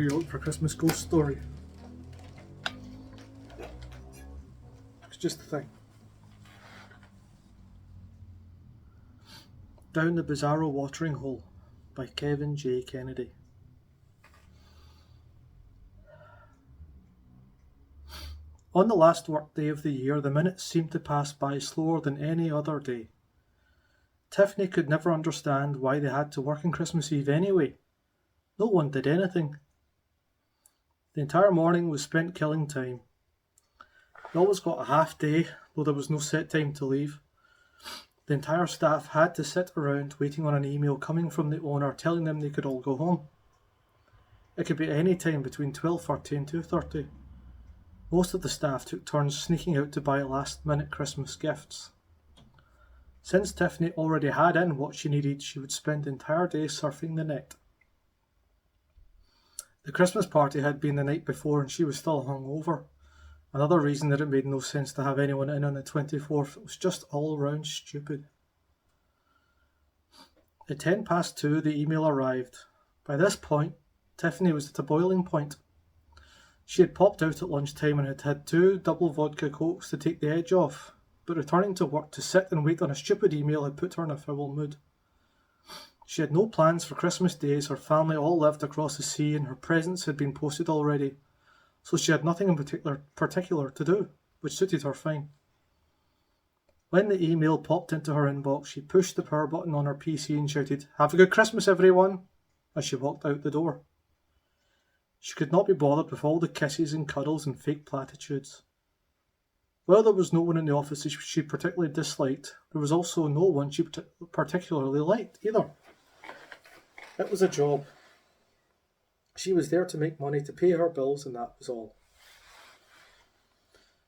hear you're looking for a Christmas ghost story. It's just the thing. Down the Bizarro Watering Hole by Kevin J. Kennedy. On the last work day of the year, the minutes seemed to pass by slower than any other day. Tiffany could never understand why they had to work on Christmas Eve anyway. No one did anything. The entire morning was spent killing time. They always got a half day, though there was no set time to leave. The entire staff had to sit around waiting on an email coming from the owner telling them they could all go home. It could be any time between 12:30 and 2:30. Most of the staff took turns sneaking out to buy last-minute Christmas gifts. Since Tiffany already had in what she needed, she would spend the entire day surfing the net. The Christmas party had been the night before and she was still hungover. Another reason that it made no sense to have anyone in on the 24th. It was just all round stupid. At 2:10, the email arrived. By this point, Tiffany was at a boiling point. She had popped out at lunchtime and had had 2 double vodka cokes to take the edge off, but returning to work to sit and wait on a stupid email had put her in a foul mood. She had no plans for Christmas Day as her family all lived across the sea and her presents had been posted already, so she had nothing in particular to do, which suited her fine. When the email popped into her inbox, she pushed the power button on her PC and shouted, "Have a good Christmas, everyone," as she walked out the door. She could not be bothered with all the kisses and cuddles and fake platitudes. While there was no one in the office she particularly disliked, there was also no one she particularly liked either. It was a job. She was there to make money to pay her bills, and that was all.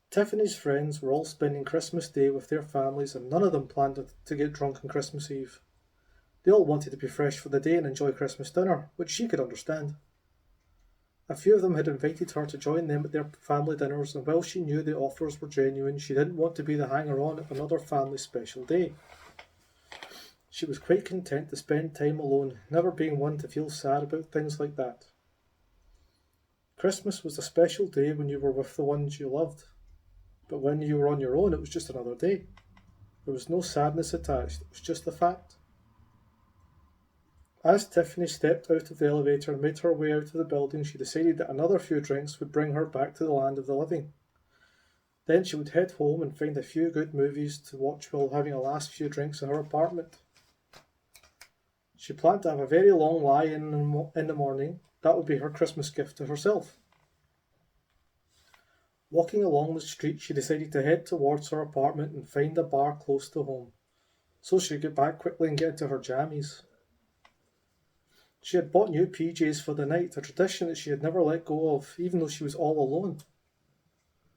Tiffany's friends were all spending Christmas Day with their families, and none of them planned to get drunk on Christmas Eve. They all wanted to be fresh for the day and enjoy Christmas dinner, which she could understand. A few of them had invited her to join them at their family dinners, and while she knew the offers were genuine, she didn't want to be the hanger-on at another family special day. She was quite content to spend time alone, never being one to feel sad about things like that. Christmas was a special day when you were with the ones you loved, but when you were on your own, it was just another day. There was no sadness attached, it was just a fact. As Tiffany stepped out of the elevator and made her way out of the building, she decided that another few drinks would bring her back to the land of the living. Then she would head home and find a few good movies to watch while having a last few drinks in her apartment. She planned to have a very long lie-in in the morning. That would be her Christmas gift to herself. Walking along the street, she decided to head towards her apartment and find a bar close to home, so she could get back quickly and get into her jammies. She had bought new PJs for the night, a tradition that she had never let go of, even though she was all alone.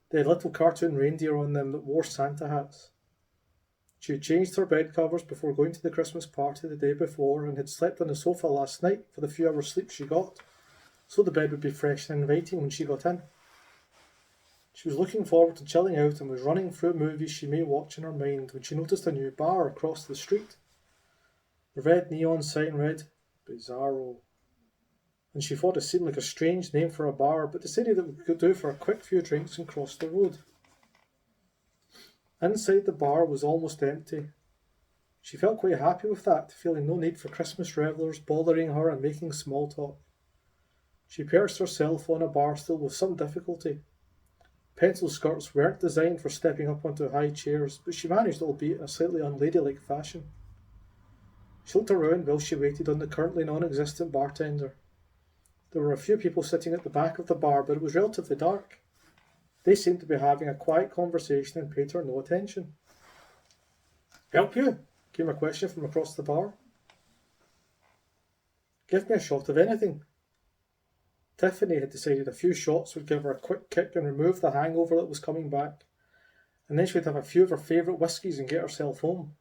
They had little cartoon reindeer on them that wore Santa hats. She had changed her bed covers before going to the Christmas party the day before and had slept on the sofa last night for the few hours sleep she got, so the bed would be fresh and inviting when she got in. She was looking forward to chilling out and was running through movies she may watch in her mind when she noticed a new bar across the street. The red neon sign read, Bizarro, and she thought it seemed like a strange name for a bar, but decided that we could do for a quick few drinks and cross the road. Inside the bar was almost empty. She felt quite happy with that, feeling no need for Christmas revellers bothering her and making small talk. She perched herself on a bar stool with some difficulty. Pencil skirts weren't designed for stepping up onto high chairs, but she managed, albeit in a slightly unladylike fashion. She looked around while she waited on the currently non-existent bartender. There were a few people sitting at the back of the bar, but it was relatively dark. They seemed to be having a quiet conversation and paid her no attention. "Help you?" came a question from across the bar. "Give me a shot of anything." Tiffany had decided a few shots would give her a quick kick and remove the hangover that was coming back, and then she would have a few of her favourite whiskies and get herself home.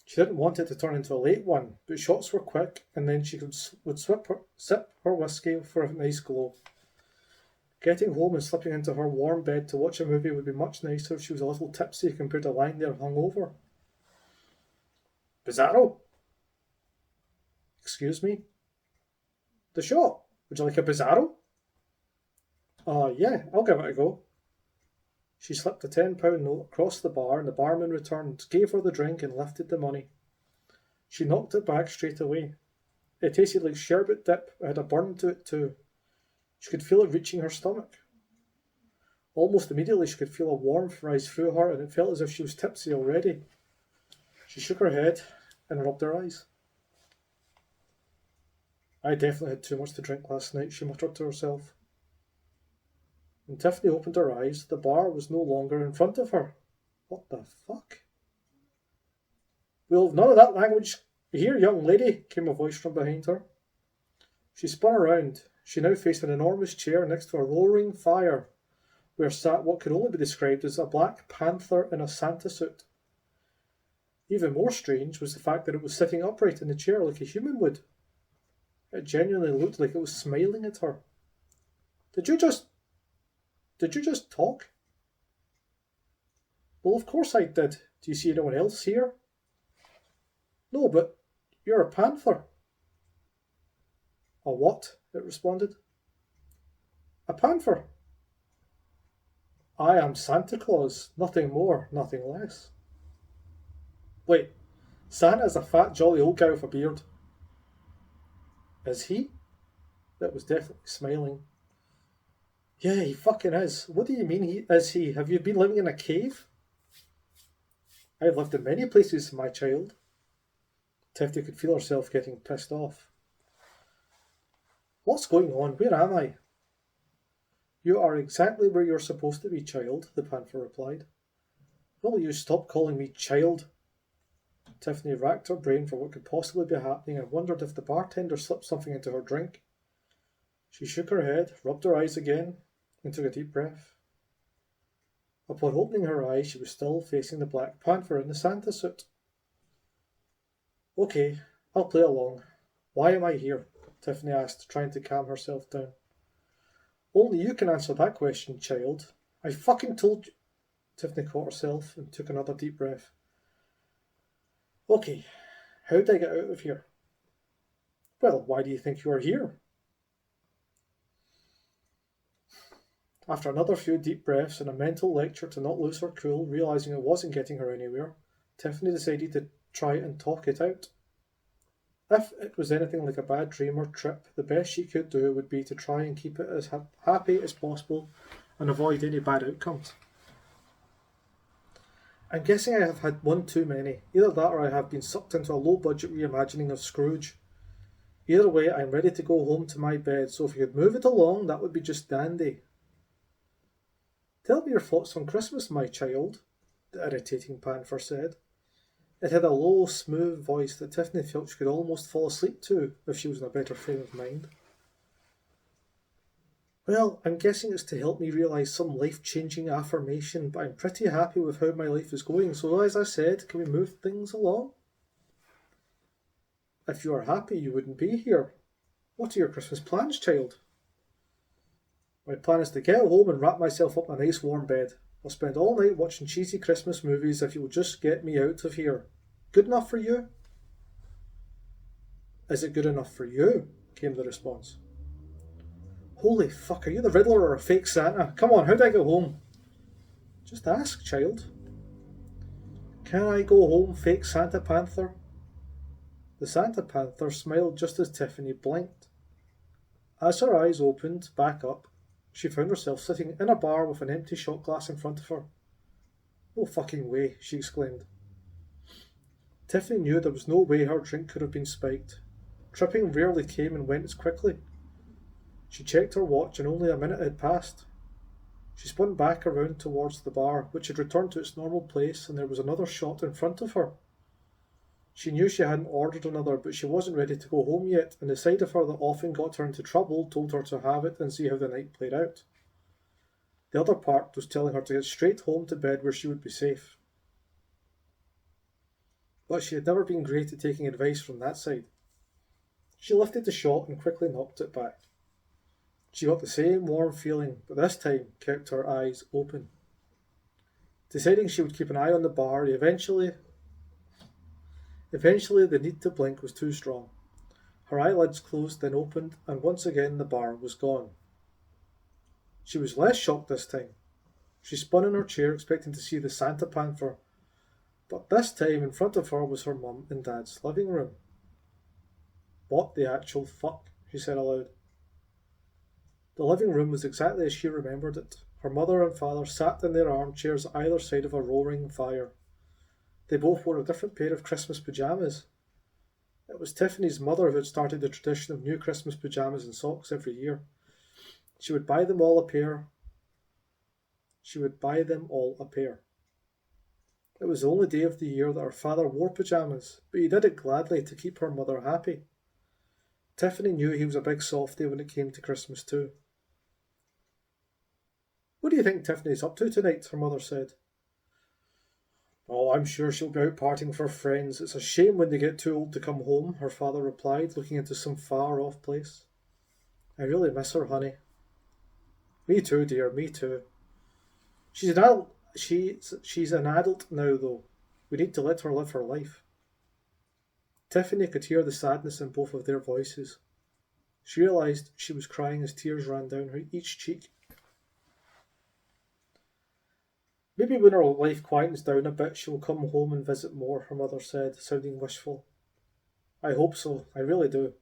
She didn't want it to turn into a late one, but shots were quick, and then she would sip her whiskey for a nice glow. Getting home and slipping into her warm bed to watch a movie would be much nicer if she was a little tipsy compared to lying there hungover. "Bizarro?" "Excuse me?" "The shot. Would you like a Bizarro? Yeah, I'll give it a go. She slipped a £10 note across the bar and the barman returned, gave her the drink and lifted the money. She knocked it back straight away. It tasted like sherbet dip. It had a burn to it too. She could feel it reaching her stomach. Almost immediately she could feel a warmth rise through her and it felt as if she was tipsy already. She shook her head and rubbed her eyes. I definitely had too much to drink last night, she muttered to herself. When Tiffany opened her eyes, the bar was no longer in front of her. What the fuck? We'll have none of that language here, young lady, came a voice from behind her. She spun around. She now faced an enormous chair next to a roaring fire, where sat what could only be described as a black panther in a Santa suit. Even more strange was the fact that it was sitting upright in the chair like a human would. It genuinely looked like it was smiling at her. Did you just talk? Well, of course I did. Do you see anyone else here? No, but you're a panther. A what? It responded. A panther. I am Santa Claus, nothing more, nothing less. Wait, Santa's a fat, jolly old guy with a beard. Is he? It was definitely smiling. Yeah, he fucking is. What do you mean is he? Have you been living in a cave? I've lived in many places, my child. Tiffany could feel herself getting pissed off. What's going on? Where am I? You are exactly where you're supposed to be, child, the panther replied. Will you stop calling me child? Tiffany racked her brain for what could possibly be happening and wondered if the bartender slipped something into her drink. She shook her head, rubbed her eyes again, and took a deep breath. Upon opening her eyes, she was still facing the Black Panther in the Santa suit. Okay, I'll play along. Why am I here? Tiffany asked, trying to calm herself down. Only you can answer that question, child. I fucking told you. Tiffany caught herself and took another deep breath. Okay, how did I get out of here? Well, why do you think you are here? After another few deep breaths and a mental lecture to not lose her cool, realising it wasn't getting her anywhere, Tiffany decided to try and talk it out. If it was anything like a bad dream or trip, the best she could do would be to try and keep it as happy as possible and avoid any bad outcomes. I'm guessing I have had one too many. Either that or I have been sucked into a low-budget reimagining of Scrooge. Either way, I'm ready to go home to my bed, so if you could move it along, that would be just dandy. Tell me your thoughts on Christmas, my child, the irritating panther said. It had a low, smooth voice that Tiffany felt she could almost fall asleep to if she was in a better frame of mind. Well, I'm guessing it's to help me realise some life-changing affirmation, but I'm pretty happy with how my life is going, so as I said, can we move things along? If you are happy, you wouldn't be here. What are your Christmas plans, child? My plan is to get home and wrap myself up in a nice warm bed. I'll spend all night watching cheesy Christmas movies if you'll just get me out of here. Good enough for you? Is it good enough for you? Came the response. Holy fuck, are you the Riddler or a fake Santa? Come on, how do I get home? Just ask, child. Can I go home, fake Santa Panther? The Santa Panther smiled just as Tiffany blinked. As her eyes opened back up, she found herself sitting in a bar with an empty shot glass in front of her. No fucking way, she exclaimed. Tiffany knew there was no way her drink could have been spiked. Tripping rarely came and went as quickly. She checked her watch and only a minute had passed. She spun back around towards the bar, which had returned to its normal place, and there was another shot in front of her. She knew she hadn't ordered another, but she wasn't ready to go home yet, and the side of her that often got her into trouble told her to have it and see how the night played out. The other part was telling her to get straight home to bed where she would be safe. But she had never been great at taking advice from that side. She lifted the shot and quickly knocked it back. She got the same warm feeling, but this time kept her eyes open. Deciding she would keep an eye on the bar, Eventually, the need to blink was too strong. Her eyelids closed, then opened, and once again the bar was gone. She was less shocked this time. She spun in her chair, expecting to see the Santa Panther, but this time in front of her was her mum and dad's living room. What the actual fuck, she said aloud. The living room was exactly as she remembered it. Her mother and father sat in their armchairs either side of a roaring fire. They both wore a different pair of Christmas pyjamas. It was Tiffany's mother who had started the tradition of new Christmas pyjamas and socks every year. She would buy them all a pair. It was the only day of the year that her father wore pyjamas, but he did it gladly to keep her mother happy. Tiffany knew he was a big softy when it came to Christmas too. "What do you think Tiffany's up to tonight?" her mother said. "Oh, I'm sure she'll be out partying with her friends. It's a shame when they get too old to come home," her father replied, looking into some far-off place. "I really miss her, honey." "Me too, dear, me too. She's an adult now, though. We need to let her live her life." Tiffany could hear the sadness in both of their voices. She realised she was crying as tears ran down each cheek. "Maybe when her life quietens down a bit, she'll come home and visit more," her mother said, sounding wishful. "I hope so, I really do."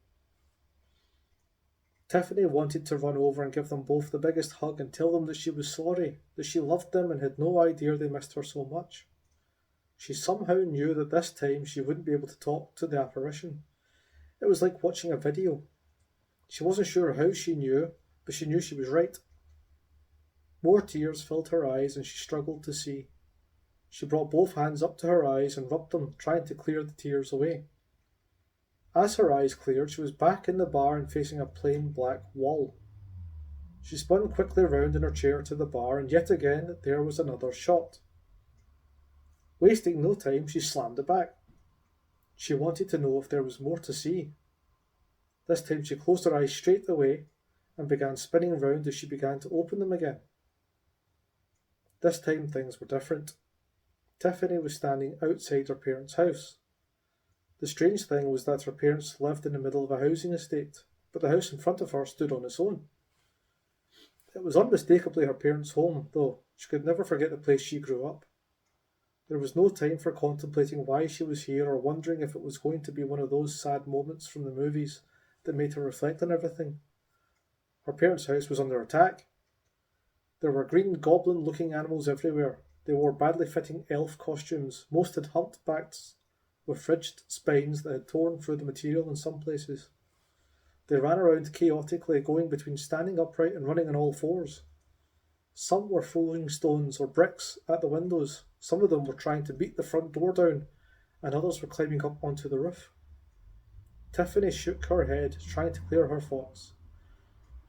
Tiffany wanted to run over and give them both the biggest hug and tell them that she was sorry, that she loved them and had no idea they missed her so much. She somehow knew that this time she wouldn't be able to talk to the apparition. It was like watching a video. She wasn't sure how she knew, but she knew she was right. More tears filled her eyes and she struggled to see. She brought both hands up to her eyes and rubbed them, trying to clear the tears away. As her eyes cleared, she was back in the bar and facing a plain black wall. She spun quickly round in her chair to the bar, and yet again there was another shot. Wasting no time, she slammed it back. She wanted to know if there was more to see. This time she closed her eyes straight away and began spinning round as she began to open them again. This time things were different. Tiffany was standing outside her parents' house. The strange thing was that her parents lived in the middle of a housing estate, but the house in front of her stood on its own. It was unmistakably her parents' home, though she could never forget the place she grew up. There was no time for contemplating why she was here or wondering if it was going to be one of those sad moments from the movies that made her reflect on everything. Her parents' house was under attack. There were green goblin-looking animals everywhere. They wore badly fitting elf costumes. Most had humped backs with frigid spines that had torn through the material in some places. They ran around chaotically, going between standing upright and running on all fours. Some were throwing stones or bricks at the windows. Some of them were trying to beat the front door down, and others were climbing up onto the roof. Tiffany shook her head, trying to clear her thoughts.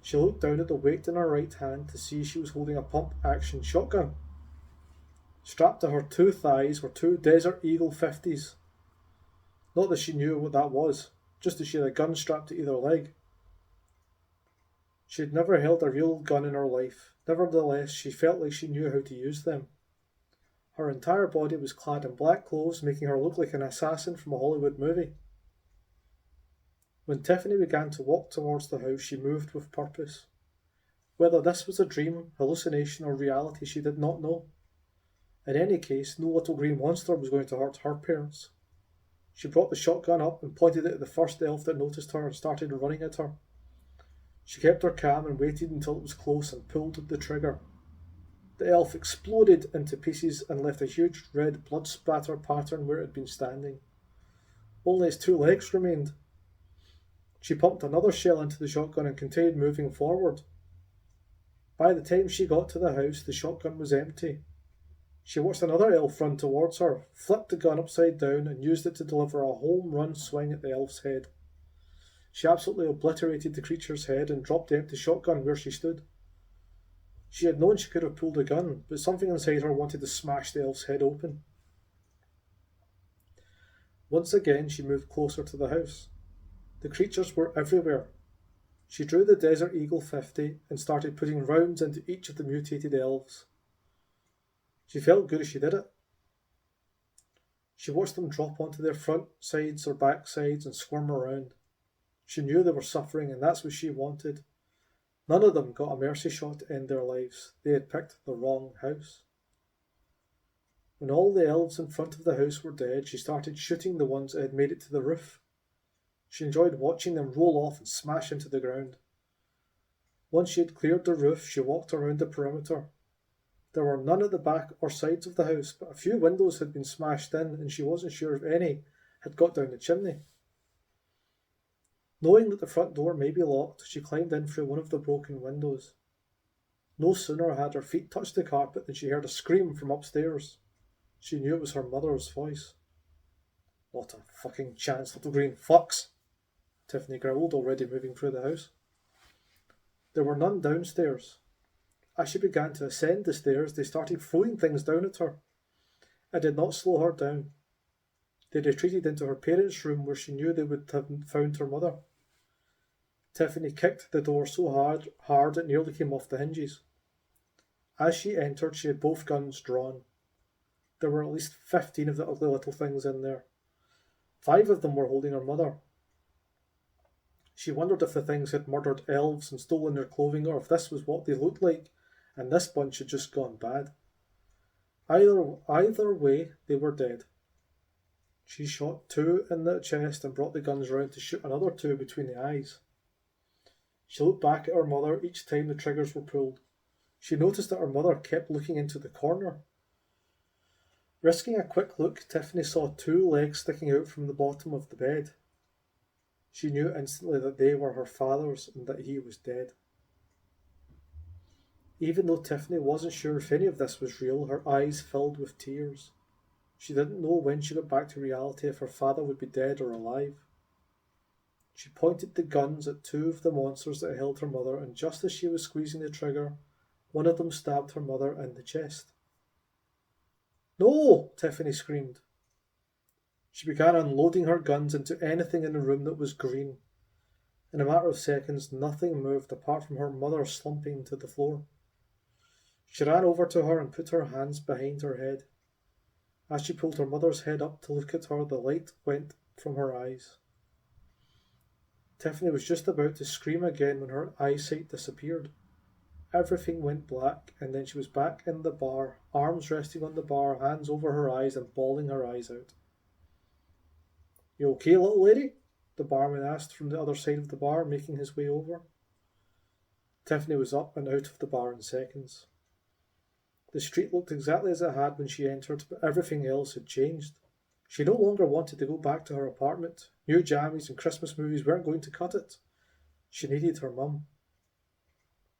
She looked down at the weight in her right hand to see she was holding a pump-action shotgun. Strapped to her two thighs were two Desert Eagle 50s. Not that she knew what that was, just that she had a gun strapped to either leg. She had never held a real gun in her life. Nevertheless, she felt like she knew how to use them. Her entire body was clad in black clothes, making her look like an assassin from a Hollywood movie. When Tiffany began to walk towards the house, she moved with purpose. Whether this was a dream, hallucination, or reality, she did not know. In any case, no little green monster was going to hurt her parents. She brought the shotgun up and pointed it at the first elf that noticed her and started running at her. She kept her calm and waited until it was close and pulled the trigger. The elf exploded into pieces and left a huge red blood spatter pattern where it had been standing. Only its two legs remained. She pumped another shell into the shotgun and continued moving forward. By the time she got to the house, the shotgun was empty. She watched another elf run towards her, flipped the gun upside down, and used it to deliver a home run swing at the elf's head. She absolutely obliterated the creature's head and dropped the empty shotgun where she stood. She had known she could have pulled a gun, but something inside her wanted to smash the elf's head open. Once again, she moved closer to the house. The creatures were everywhere. She drew the Desert Eagle 50 and started putting rounds into each of the mutated elves. She felt good as she did it. She watched them drop onto their front sides or back sides and squirm around. She knew they were suffering, and that's what she wanted. None of them got a mercy shot to end their lives. They had picked the wrong house. When all the elves in front of the house were dead, she started shooting the ones that had made it to the roof. She enjoyed watching them roll off and smash into the ground. Once she had cleared the roof, she walked around the perimeter. There were none at the back or sides of the house, but a few windows had been smashed in, and she wasn't sure if any had got down the chimney. Knowing that the front door may be locked, she climbed in through one of the broken windows. No sooner had her feet touched the carpet than she heard a scream from upstairs. She knew it was her mother's voice. "What a fucking chance, little green fucks," Tiffany growled, already moving through the house. There were none downstairs. As she began to ascend the stairs, they started throwing things down at her. It did not slow her down. They retreated into her parents' room, where she knew they would have found her mother. Tiffany kicked the door so hard it nearly came off the hinges. As she entered, she had both guns drawn. There were at least 15 of the ugly little things in there. 5 of them were holding her mother. She wondered if the things had murdered elves and stolen their clothing, or if this was what they looked like, and this bunch had just gone bad. Either way, they were dead. She shot 2 in the chest and brought the guns round to shoot another 2 between the eyes. She looked back at her mother each time the triggers were pulled. She noticed that her mother kept looking into the corner. Risking a quick look, Tiffany saw 2 legs sticking out from the bottom of the bed. She knew instantly that they were her father's and that he was dead. Even though Tiffany wasn't sure if any of this was real, her eyes filled with tears. She didn't know when she got back to reality if her father would be dead or alive. She pointed the guns at 2 of the monsters that held her mother, and just as she was squeezing the trigger, one of them stabbed her mother in the chest. "No!" Tiffany screamed. She began unloading her guns into anything in the room that was green. In a matter of seconds, nothing moved apart from her mother slumping to the floor. She ran over to her and put her hands behind her head. As she pulled her mother's head up to look at her, the light went from her eyes. Tiffany was just about to scream again when her eyesight disappeared. Everything went black, and then she was back in the bar, arms resting on the bar, hands over her eyes, and bawling her eyes out. "You okay, little lady?" the barman asked from the other side of the bar, making his way over. Tiffany was up and out of the bar in seconds. The street looked exactly as it had when she entered, but everything else had changed. She no longer wanted to go back to her apartment. New jammies and Christmas movies weren't going to cut it. She needed her mum.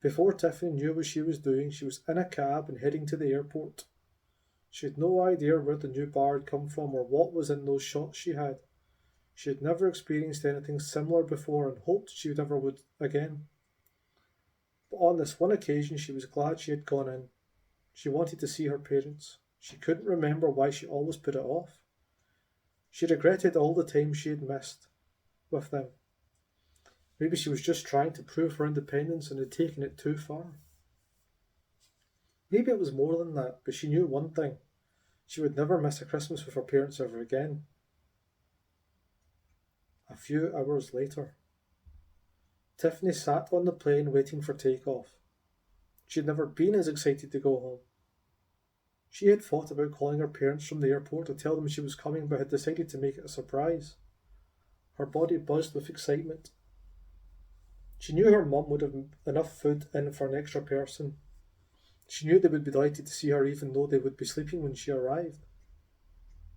Before Tiffany knew what she was doing, she was in a cab and heading to the airport. She had no idea where the new bar had come from or what was in those shots she had. She had never experienced anything similar before and hoped she never would again. But on this one occasion, she was glad she had gone in. She wanted to see her parents. She couldn't remember why she always put it off. She regretted all the time she had missed with them. Maybe she was just trying to prove her independence and had taken it too far. Maybe it was more than that, but she knew one thing. She would never miss a Christmas with her parents ever again. A few hours later, Tiffany sat on the plane waiting for takeoff. She had never been as excited to go home. She had thought about calling her parents from the airport to tell them she was coming, but had decided to make it a surprise. Her body buzzed with excitement. She knew her mum would have enough food in for an extra person. She knew they would be delighted to see her even though they would be sleeping when she arrived.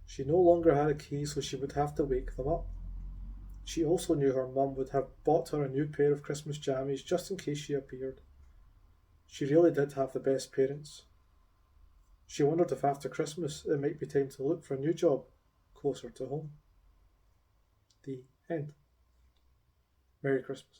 She no longer had a key, so she would have to wake them up. She also knew her mum would have bought her a new pair of Christmas jammies just in case she appeared. She really did have the best parents. She wondered if after Christmas it might be time to look for a new job closer to home. The end. Merry Christmas.